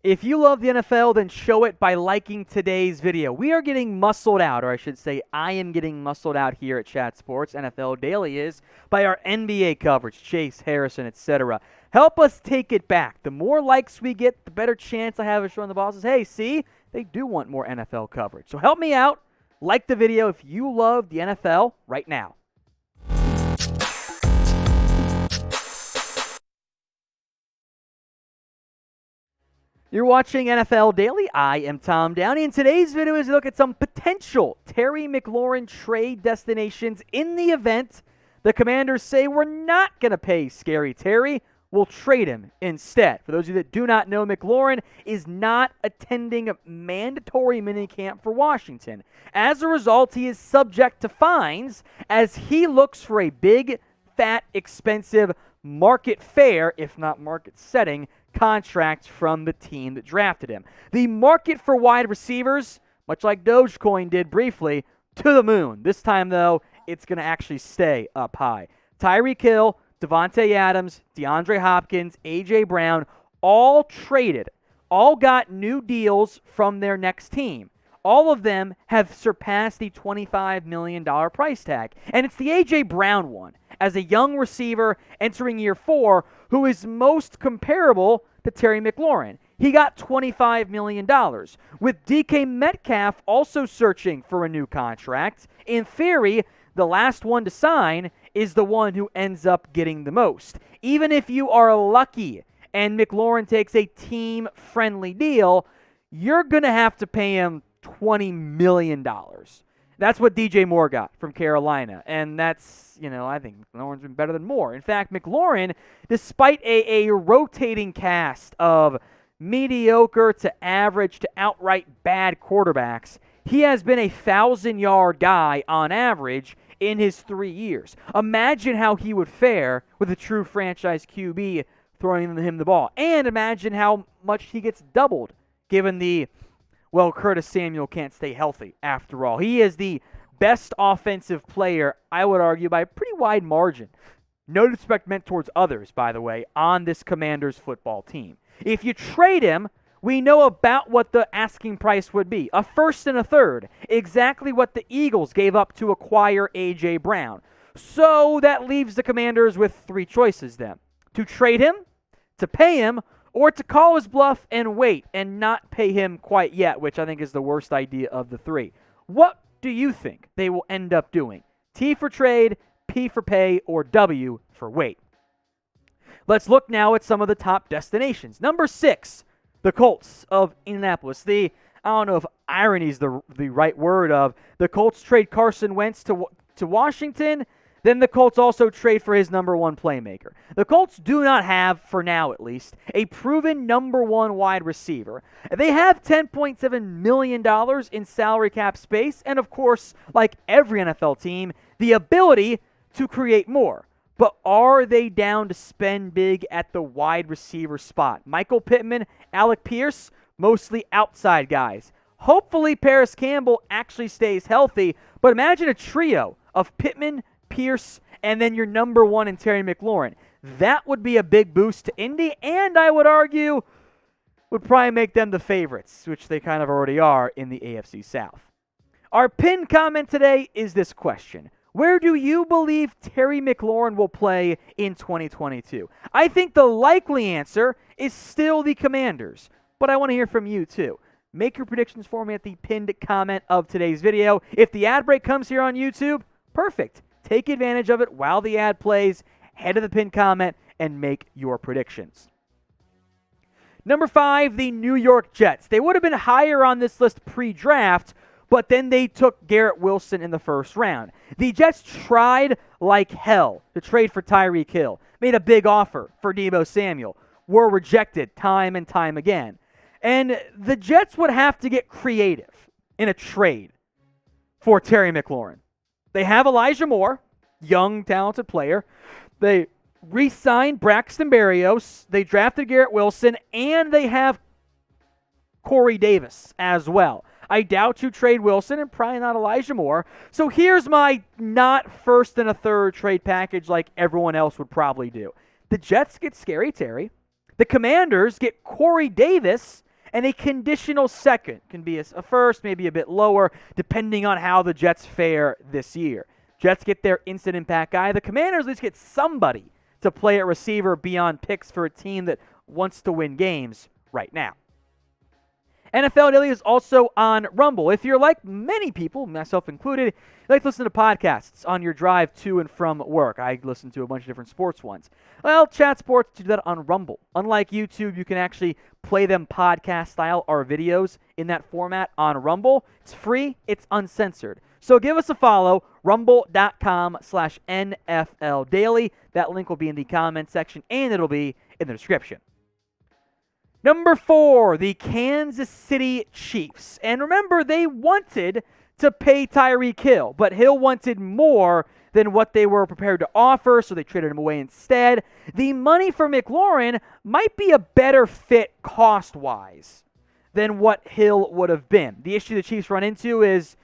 If you love the NFL, then show it by liking today's video. We are getting muscled out, or I should say I am getting muscled out here at Chat Sports. NFL Daily is by our NBA coverage, Chase, Harrison, etc. Help us take it back. The more likes we get, the better chance I have of showing the bosses, hey, see, they do want more NFL coverage. So help me out. Like the video if you love the NFL right now. You're watching NFL Daily. I am Tom Downey, and today's video is a look at some potential Terry McLaurin trade destinations in the event the Commanders say we're not going to pay Scary Terry. We'll trade him instead. For those of you that do not know, McLaurin is not attending mandatory minicamp for Washington. As a result, he is subject to fines as he looks for a big, fat, expensive, market fair, if not market setting, contract from the team that drafted him. The market for wide receivers, much like Dogecoin did briefly, to the moon. This time, though, it's going to actually stay up high. Tyreek Hill, Davante Adams, DeAndre Hopkins, A.J. Brown, all traded, all got new deals from their next team. All of them have surpassed the $25 million price tag. And it's the A.J. Brown one, as a young receiver entering year 4, who is most comparable to Terry McLaurin. He got $25 million. With DK Metcalf also searching for a new contract, in theory, the last one to sign is the one who ends up getting the most. Even if you are lucky and McLaurin takes a team-friendly deal, you're going to have to pay him $20 million. That's what DJ Moore got from Carolina, and that's, I think McLaurin's been better than Moore. In fact, McLaurin, despite a rotating cast of mediocre to average to outright bad quarterbacks, he has been a 1,000-yard guy on average in his 3 years. Imagine how he would fare with a true franchise QB throwing him the ball, and imagine how much he gets doubled given Curtis Samuel can't stay healthy after all. He is the best offensive player, I would argue, by a pretty wide margin. No disrespect meant towards others, by the way, on this Commanders football team. If you trade him, we know about what the asking price would be. A first and a third. Exactly what the Eagles gave up to acquire A.J. Brown. So that leaves the Commanders with 3 choices then. To trade him, to pay him, or to call his bluff and wait and not pay him quite yet, which I think is the worst idea of the 3. What do you think they will end up doing? T for trade, P for pay, or W for wait? Let's look now at some of the top destinations. Number 6, the Colts of Indianapolis. I don't know if irony is the right word of the Colts trade Carson Wentz to Washington. Then the Colts also trade for his number 1 playmaker. The Colts do not have, for now at least, a proven number 1 wide receiver. They have $10.7 million in salary cap space, and of course, like every NFL team, the ability to create more. But are they down to spend big at the wide receiver spot? Michael Pittman, Alec Pierce, mostly outside guys. Hopefully Paris Campbell actually stays healthy, but imagine a trio of Pittman, Pierce, and then your number 1 in Terry McLaurin. That would be a big boost to Indy, and I would argue would probably make them the favorites, which they kind of already are in the AFC South. Our pinned comment today is this question. Where do you believe Terry McLaurin will play in 2022? I think the likely answer is still the Commanders, but I want to hear from you too. Make your predictions for me at the pinned comment of today's video. If the ad break comes here on YouTube, perfect. Take advantage of it while the ad plays. Head to the pinned comment and make your predictions. Number 5, the New York Jets. They would have been higher on this list pre-draft, but then they took Garrett Wilson in the first round. The Jets tried like hell to trade for Tyreek Hill, made a big offer for Deebo Samuel, were rejected time and time again. And the Jets would have to get creative in a trade for Terry McLaurin. They have Elijah Moore, young, talented player. They re-signed Braxton Berrios. They drafted Garrett Wilson, and they have Corey Davis as well. I doubt you trade Wilson and probably not Elijah Moore. So here's my not first and a third trade package like everyone else would probably do. The Jets get Scary Terry. The Commanders get Corey Davis and a conditional second. Can be a first, maybe a bit lower, depending on how the Jets fare this year. Jets get their instant impact guy. The Commanders at least get somebody to play at receiver beyond picks for a team that wants to win games right now. NFL Daily is also on Rumble. If you're like many people, myself included, you like to listen to podcasts on your drive to and from work. I listen to a bunch of different sports ones. Well, Chat Sports do that on Rumble. Unlike YouTube, you can actually play them podcast style or videos in that format on Rumble. It's free. It's uncensored. So give us a follow, rumble.com/NFL Daily. That link will be in the comment section, and it'll be in the description. Number 4, the Kansas City Chiefs. And remember, they wanted to pay Tyreek Hill, but Hill wanted more than what they were prepared to offer, so they traded him away instead. The money for McLaurin might be a better fit cost-wise than what Hill would have been. The issue the Chiefs run into is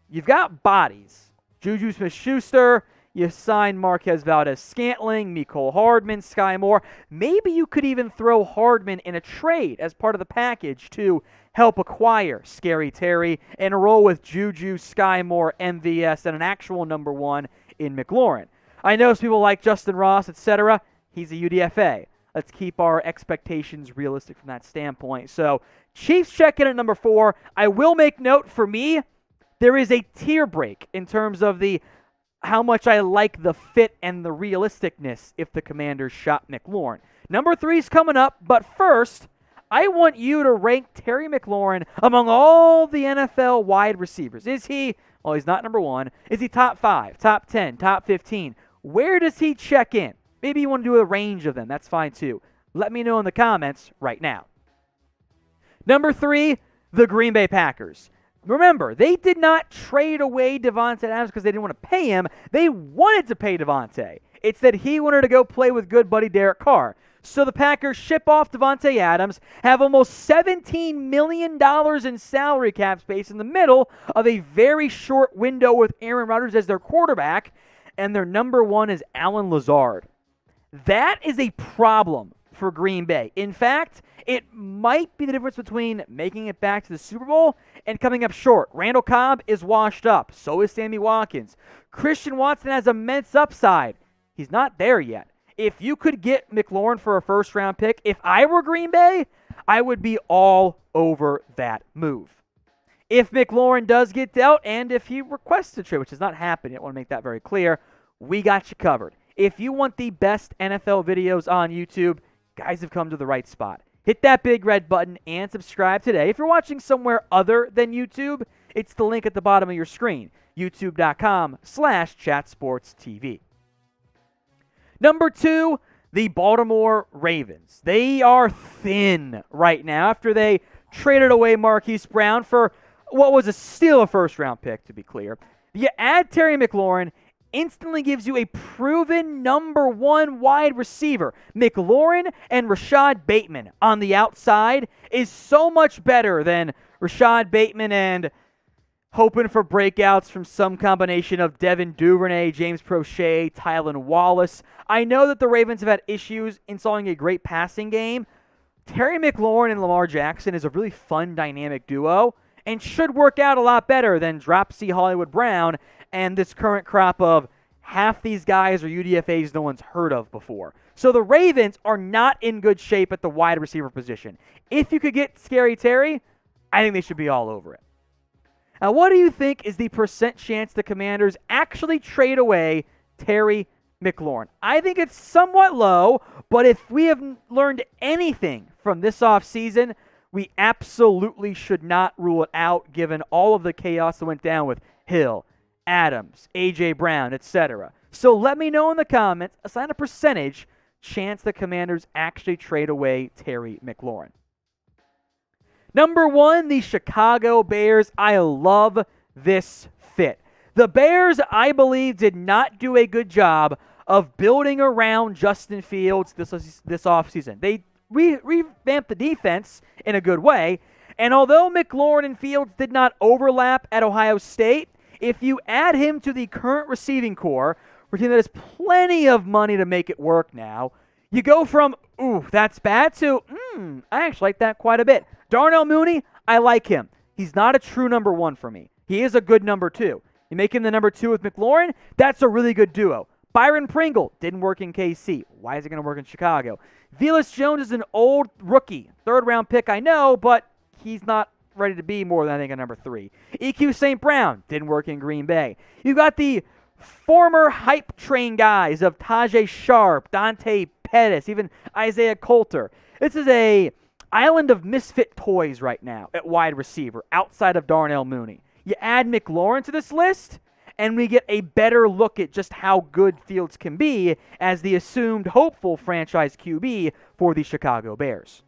you've got bodies. Juju Smith-Schuster, you sign Marquez Valdez-Scantling, Mecole Hardman, Sky Moore. Maybe you could even throw Hardman in a trade as part of the package to help acquire Scary Terry and roll with Juju, Sky Moore, MVS, and an actual number 1 in McLaurin. I know some people like Justin Ross, etc. He's a UDFA. Let's keep our expectations realistic from that standpoint. So Chiefs check in at number 4. I will make note, for me, there is a tier break in terms of how much I like the fit and the realisticness if the Commanders shot McLaurin. Number 3 is coming up, but first, I want you to rank Terry McLaurin among all the NFL wide receivers. Is he, well, he's not number 1. Is he top 5, top 10, top 15? Where does he check in? Maybe you want to do a range of them. That's fine too. Let me know in the comments right now. Number 3, the Green Bay Packers. Remember, they did not trade away Davante Adams because they didn't want to pay him. They wanted to pay Davante. It's that he wanted to go play with good buddy Derek Carr. So the Packers ship off Davante Adams, have almost $17 million in salary cap space in the middle of a very short window with Aaron Rodgers as their quarterback, and their number 1 is Allen Lazard. That is a problem for Green Bay. In fact, it might be the difference between making it back to the Super Bowl and coming up short. Randall Cobb is washed up. So is Sammy Watkins. Christian Watson has immense upside. He's not there yet. If you could get McLaurin for a first-round pick, if I were Green Bay, I would be all over that move. If McLaurin does get dealt, and if he requests a trade, which has not happened yet, I want to make that very clear, we got you covered. If you want the best NFL videos on YouTube, guys have come to the right spot. Hit that big red button and subscribe today. If you're watching somewhere other than YouTube, it's the link at the bottom of your screen, youtube.com/chatsportstv. Number 2, the Baltimore Ravens. They are thin right now after they traded away Marquise Brown for what was a steal, a first-round pick, to be clear. You add Terry McLaurin, instantly gives you a proven number 1 wide receiver. McLaurin and Rashad Bateman on the outside is so much better than Rashad Bateman and hoping for breakouts from some combination of Devin Duvernay, James Prochet, Tylan Wallace. I know that the Ravens have had issues installing a great passing game. Terry McLaurin and Lamar Jackson is a really fun, dynamic duo and should work out a lot better than Dropsy Hollywood Brown and this current crop of half these guys are UDFAs no one's heard of before. So the Ravens are not in good shape at the wide receiver position. If you could get Scary Terry, I think they should be all over it. Now, what do you think is the percent chance the Commanders actually trade away Terry McLaurin? I think it's somewhat low, but if we have learned anything from this offseason, we absolutely should not rule it out given all of the chaos that went down with Hill, Adams, A.J. Brown, etc. So let me know in the comments, assign a percentage chance the Commanders actually trade away Terry McLaurin. Number 1, the Chicago Bears. I love this fit. The Bears, I believe, did not do a good job of building around Justin Fields this offseason. They revamped the defense in a good way, and although McLaurin and Fields did not overlap at Ohio State, if you add him to the current receiving core, for a team that has plenty of money to make it work now, You go from, ooh, that's bad, to, I actually like that quite a bit. Darnell Mooney, I like him. He's not a true number one for me. He is a good number two. You make him the number two with McLaurin, that's a really good duo. Byron Pringle, didn't work in KC. Why is it going to work in Chicago? Velus Jones is an old rookie. Third-round pick, I know, but he's not ready to be more than, I think, a number three. EQ St. Brown, didn't work in Green Bay. You got the former hype train guys of Tajay Sharp, Dante Pettis, even Isaiah Coulter. This is a island of misfit toys right now at wide receiver outside of Darnell Mooney. You add McLaurin to this list, and we get a better look at just how good Fields can be as the assumed hopeful franchise QB for the Chicago Bears.